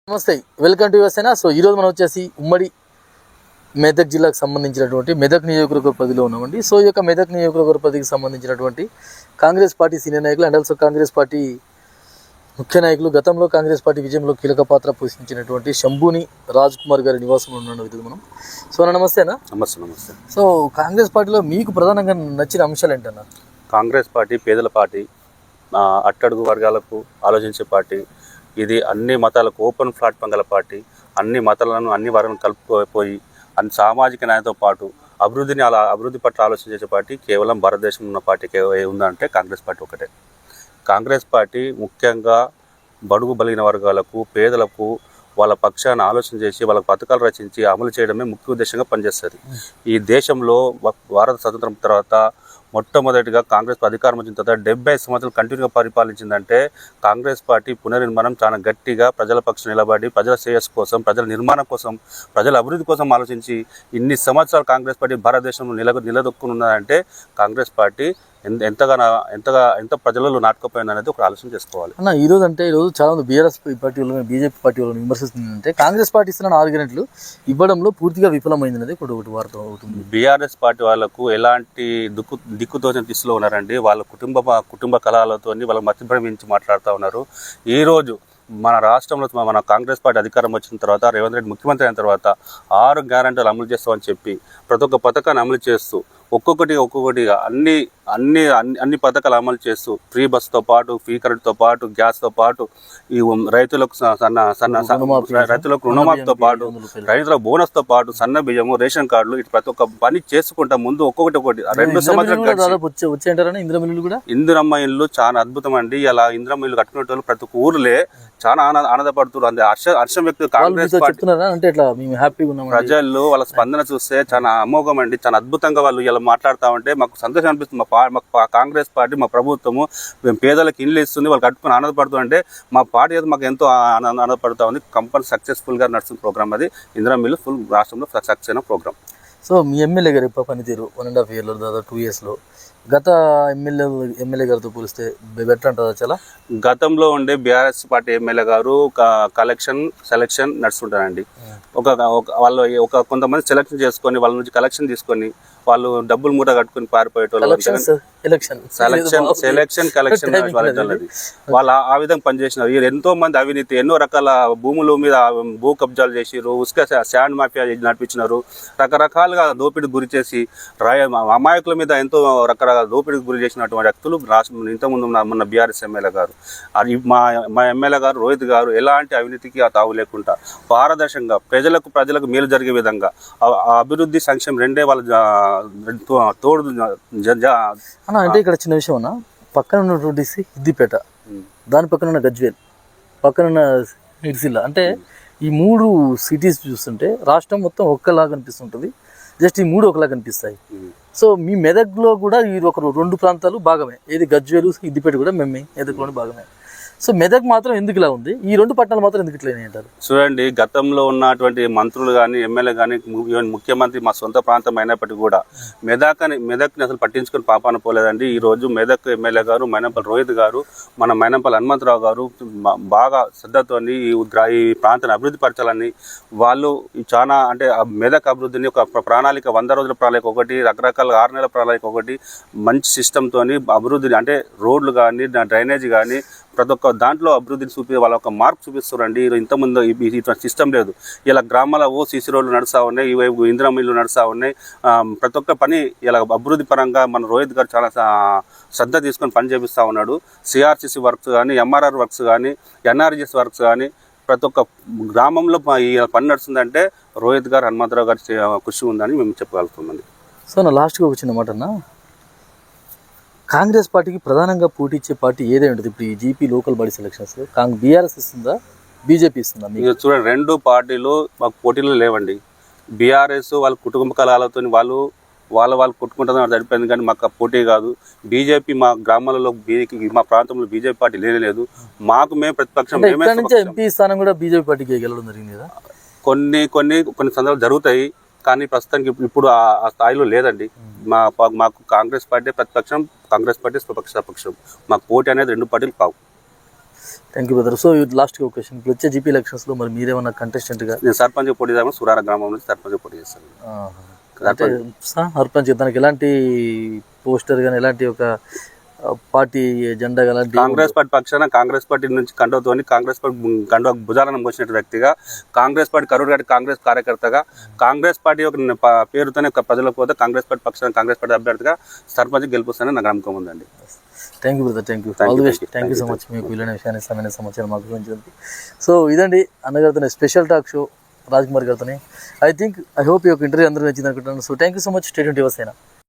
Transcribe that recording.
నమస్తే, welcome to Yuvasena. So ఈరోజు మనం వచ్చేసి ఉమ్మడి మెదక్ జిల్లాకు సంబంధించినటువంటి మెదక్ నియోజకవర్గ పరిధిలో ఉన్నామండి. సో ఈ యొక్క మెదక్ నియోజకవర్గ పరిధికి సంబంధించినటువంటి కాంగ్రెస్ పార్టీ సీనియర్ నాయకులు అండ్ ఆల్సో కాంగ్రెస్ పార్టీ ముఖ్య నాయకులు, గతంలో కాంగ్రెస్ పార్టీ విజయంలో కీలక పాత్ర పోషించినటువంటి శంభూని రాజ్ కుమార్ గారి నివాసంలో ఉన్న విధంగా మనం. సో నమస్తేనా? నమస్తే. సో కాంగ్రెస్ పార్టీలో మీకు ప్రధానంగా నచ్చిన అంశాలు ఏంటన్నా? కాంగ్రెస్ పార్టీ పేదల పార్టీ, అట్టడుగు వర్గాలకు ఆలోచించే పార్టీ. ఇది అన్ని మతాలకు ఓపెన్ ప్లాట్ఫామ్ గల పార్టీ. అన్ని మతాలను అన్ని వర్గాలను కలుపుకోపోయి అన్ని సామాజిక న్యాయంతో పాటు అభివృద్ధి పట్ల ఆలోచించే పార్టీ కేవలం భారతదేశంలో ఉన్న పార్టీకి ఉందంటే కాంగ్రెస్ పార్టీ ఒకటే. కాంగ్రెస్ పార్టీ ముఖ్యంగా బడుగు బలిగిన వర్గాలకు, పేదలకు వాళ్ళ పక్షాన్ని ఆలోచన చేసి వాళ్ళకు పథకాలు రచించి అమలు చేయడమే ముఖ్య ఉద్దేశంగా పనిచేస్తుంది. ఈ దేశంలో భారత స్వతంత్రం తర్వాత మొట్టమొదటిగా కాంగ్రెస్ అధికారం వచ్చిన తర్వాత 70 సంవత్సరాలు కంటిన్యూగా పరిపాలించిందంటే కాంగ్రెస్ పార్టీ పునర్నిర్మాణం చాలా గట్టిగా ప్రజల పక్షం నిలబడి ప్రజల శ్రేయస్సు కోసం, ప్రజల నిర్మాణం కోసం, ప్రజల అభివృద్ధి కోసం ఆలోచించి ఇన్ని సంవత్సరాలు కాంగ్రెస్ పార్టీ భారతదేశంలో నిలదొక్కున్నదంటే కాంగ్రెస్ పార్టీ ఎంత ప్రజలలో నాటుకుపోయింది అనేది ఒక ఆలోచన చేసుకోవాలి అన్న. ఈరోజు చాలా మంది బీఆర్ఎస్ పార్టీ వాళ్ళు, బీజేపీ పార్టీ వాళ్ళని విమర్శిస్తుందంటే కాంగ్రెస్ పార్టీ ఇస్తున్న 4 గ్యారెంటీలు ఇవ్వడంలో పూర్తిగా విఫలమైంది అనేది ఒకటి వార్త అవుతుంది. బీఆర్ఎస్ పార్టీ వాళ్ళకు ఎలాంటి దిక్కుతోచిన దిశలో ఉన్నారండి. వాళ్ళ కుటుంబ కళాలతో వాళ్ళ మతిభ్రమించి మాట్లాడుతూ ఉన్నారు. ఈరోజు మన రాష్ట్రంలో మన కాంగ్రెస్ పార్టీ అధికారం వచ్చిన తర్వాత, రేవంత్ రెడ్డి ముఖ్యమంత్రి అయిన తర్వాత 6 గ్యారెంటీలు అమలు చేస్తామని చెప్పి ప్రతి ఒక్క పథకాన్ని అమలు చేస్తూ ఒక్కొక్కటిగా అన్ని పథకాలు అమలు చేస్తూ ఫ్రీ బస్తో పాటు, ఫ్రీ కరెంట్తో పాటు, గ్యాస్తో పాటు, ఈ రైతులకు రుణమాఫీతో పాటు, రైతుల బోనస్తో పాటు, సన్న బియ్యము, రేషన్ కార్డులు, ఇటు ప్రతి ఒక్క పని చేసుకుంటా ముందు ఒక్కొక్కటి 2 సంవత్సరాలు ఇందిరమ్మ ఇల్లు చాలా అద్భుతం అండి. ఇలా ఇందిరమ్మ ఇల్లు కట్టుకునే వాళ్ళు ప్రతి ఒక్క ఊర్లే చాలా ఆనందపడుతున్నారు. అంతే హర్షం వ్యక్తి కాంగ్రెస్ పార్టీ ప్రజలు వాళ్ళ స్పందన చూస్తే చాలా అమోఘం అండి. చాలా అద్భుతంగా వాళ్ళు ఇలా మాట్లాడుతూ ఉంటే మాకు సంతోషం అనిపిస్తుంది. మా కాంగ్రెస్ పార్టీ, మా ప్రభుత్వము పేదలకు ఇల్లు ఇస్తుంది, వాళ్ళు కట్టుకుని ఆనందపడుతుంటే మా పార్టీ అయితే మాకు ఎంతో ఆనందపడుతూ ఉంది. కంపల్సరీ సక్సెస్ఫుల్గా నడుస్తున్న ప్రోగ్రామ్ అది. ఇందిరమ్మ ఇల్లు ఫుల్ రాష్ట్రంలో సక్సెస్ అయిన ప్రోగ్రామ్. సో మీ ఎమ్మెల్యే గారి పనితీరు 1.5 yearలో, దాదాపు 2 yearsలో గత ఎమ్మెల్యే గారితో పోలిస్తే బెటర్ అంటారా? చాలా గతంలో ఉండే బీఆర్ఎస్ పార్టీ ఎమ్మెల్యే గారు సెలక్షన్ నడుస్తుంటారండి. కొంతమంది సెలక్షన్ చేసుకొని వాళ్ళ నుంచి కలెక్షన్ తీసుకొని వాళ్ళు డబ్బులు మూట కట్టుకుని పారిపోయేటోళ్ళు. సెలక్షన్ కలెక్షన్ వాళ్ళు ఆ విధంగా పనిచేసినారు. ఎంతో మంది అవినీతి, ఎన్నో రకాల భూముల మీద భూ కబ్జాలు చేసిరు, ఉసుక శాండ్ మాఫియా నడిపించినారు, రకరకాలుగా దోపిడీకి గురి చేసి అమాయకుల మీద ఎంతో రకరకాల దోపిడీకి గురి చేసినటువంటి వ్యక్తులు ఇంతకుముందు మన బీఆర్ఎస్ ఎమ్మెల్యే గారు. మా ఎమ్మెల్యే గారు రోహిత్ గారు ఎలాంటి అవినీతికి తావు లేకుండా పారదర్శకంగా ప్రజలకు మేలు జరిగే విధంగా అభివృద్ధి, సంక్షేమం రెండే వాళ్ళ తోడు. అంటే ఇక్కడ చిన్న విషయం అన్న, పక్కన ఉన్నటువంటి సిద్దిపేట, దాని పక్కన ఉన్న గజ్వేల్, పక్కన ఉన్న ఇర్సిల్లా, అంటే ఈ 3 సిటీస్ చూస్తుంటే రాష్ట్రం మొత్తం ఒక్కలాగా అనిపిస్తుంటుంది. జస్ట్ ఈ 3 ఒకలాగా కనిపిస్తాయి. సో మీ మెదక్లో కూడా ఈ 2 ప్రాంతాలు భాగమే. ఏది గజ్వేలు, సిద్దిపేట కూడా మెదక్లోని భాగమే. సో మెదక్ మాత్రం ఎందుకు ఇలా ఉంది, ఈ 2 పట్టణాలు మాత్రం ఎందుకు ఇట్లా అంటారు? చూడండి, గతంలో ఉన్నటువంటి మంత్రులు కానీ, ఎమ్మెల్యే కానీ, ఈవెన్ ముఖ్యమంత్రి మా సొంత ప్రాంతం అయినప్పటికీ కూడా మెదక్ని అసలు పట్టించుకొని పాపాన పోలేదండి. ఈ రోజు మెదక్ ఎమ్మెల్యే గారు మైనంపల్లి రోహిత్ గారు, మన మైనంపల్లి హనుమంతరావు గారు బాగా శ్రద్ధతో ఈ ప్రాంతాన్ని అభివృద్ధి పరచాలని వాళ్ళు చాలా, అంటే మెదక్ అభివృద్ధిని ఒక ప్రణాళిక, 100 రోజుల ప్రణాళిక ఒకటి, రకరకాల 6 నెలల ప్రణాళిక ఒకటి, మంచి సిస్టంతో అభివృద్ధిని, అంటే రోడ్లు కానీ, డ్రైనేజ్ కానీ, ప్రతి ఒక్క దాంట్లో అభివృద్ధిని వాళ్ళ ఒక మార్పు చూపిస్తారండి. ఇంతకుముందు ఇటువంటి సిస్టమ్ లేదు. ఇలా గ్రామాల సీసీ రోడ్లు నడుస్తూ ఉన్నాయి, ఇవైపు ఇందిరమ్మ ఇల్లు నడుస్తూ ఉన్నాయి. ప్రతి ఒక్క పని ఇలా అభివృద్ధి పరంగా మన రోహిత్ గారు చాలా శ్రద్ధ తీసుకొని పని చేపిస్తూ ఉన్నాడు. సిఆర్సిసి వర్క్స్ కానీ, ఎంఆర్ఆర్ వర్క్స్ కానీ, ఎన్ఆర్జిఎస్ వర్క్స్ కానీ, ప్రతి ఒక్క గ్రామంలో ఈ పని నడుస్తుందంటే రోహిత్ గారు, హనుమంతరావు గారి కృషి ఉందని మేము చెప్పగలుగుతున్నాం. సో నా లాస్ట్గా వచ్చిన మాట అన్న, కాంగ్రెస్ పార్టీకి ప్రధానంగా పోటీ ఇచ్చే పార్టీ ఏదై ఉంటుంది? ఇప్పుడు ఈ GP local body selections BRS ఇస్తుందా, బీజేపీ ఇస్తుందా? మీకు చూడండి, 2 పార్టీలు మాకు పోటీలు లేవండి. బీఆర్ఎస్ వాళ్ళ కుటుంబ కళాలతో వాళ్ళు కొట్టుకుంటుందని సరిపోయింది, కానీ మాకు పోటీ కాదు. బీజేపీ మా గ్రామాలలో, మా ప్రాంతంలో బీజేపీ పార్టీ లేదు. మాకు మేము ప్రతిపక్షం. ఎంపీ స్థానం కూడా బీజేపీ పార్టీకి గెలవడం జరిగింది కదా. కొన్ని సందర్భాలు జరుగుతాయి, కానీ ప్రస్తుతానికి ఇప్పుడు ఆ స్థాయిలో లేదండి. మాకు కాంగ్రెస్ పార్టీ ప్రతిపక్షం, కాంగ్రెస్ పార్టీ స్వపక్ష పక్షం. మాకు పోటీ అనేది 2 పార్టీలు కావు. Thank you brother. So last ఒక క్వశ్చన్, ఇప్పుడు వచ్చే జీపీ ఎలక్షన్స్లో మరి మీరేమన్నా కంటెస్టెంట్గా నేను సర్పంచ్ పోటీ చేద్దామని సురార గ్రామం నుంచి సర్పంచ్ పోటీ చేస్తాను. అంటే సర్పంచ్ దానికి ఎలాంటి పోస్టర్ కానీ ఎలాంటి ఒక పార్టీ జెండా ఎలాంటి కాంగ్రెస్ పార్టీ పక్షాన కాంగ్రెస్ పార్టీ నుంచి కండువతోని కాంగ్రెస్ పార్టీ కండువ భుజాలను మోసిన వ్యక్తిగా, కాంగ్రెస్ పార్టీ కరూరు గారి కాంగ్రెస్ కార్యకర్తగా, కాంగ్రెస్ పార్టీ యొక్క పేరుతోనే ప్రజలకు పోతే కాంగ్రెస్ పార్టీ పక్షాన కాంగ్రెస్ పార్టీ అభ్యర్థిగా సర్పంచ్ గెలుపుస్తానని నాకు నమ్మకం ఉందండి. Thank you brother, thank you, all the best. Thank you so much మీకు వీలైన విషయాన్ని సమయ సమాచారం మాకు గురించి. సో ఇదండి అన్నగారితో special talk show Raj Kumar గారితో. ఐ హోప్ ఈ యొక్క ఇంటర్వ్యూ అందరూ నచ్చింది అనుకుంటున్నాను. So thank you so much. Stay tuned your సేన.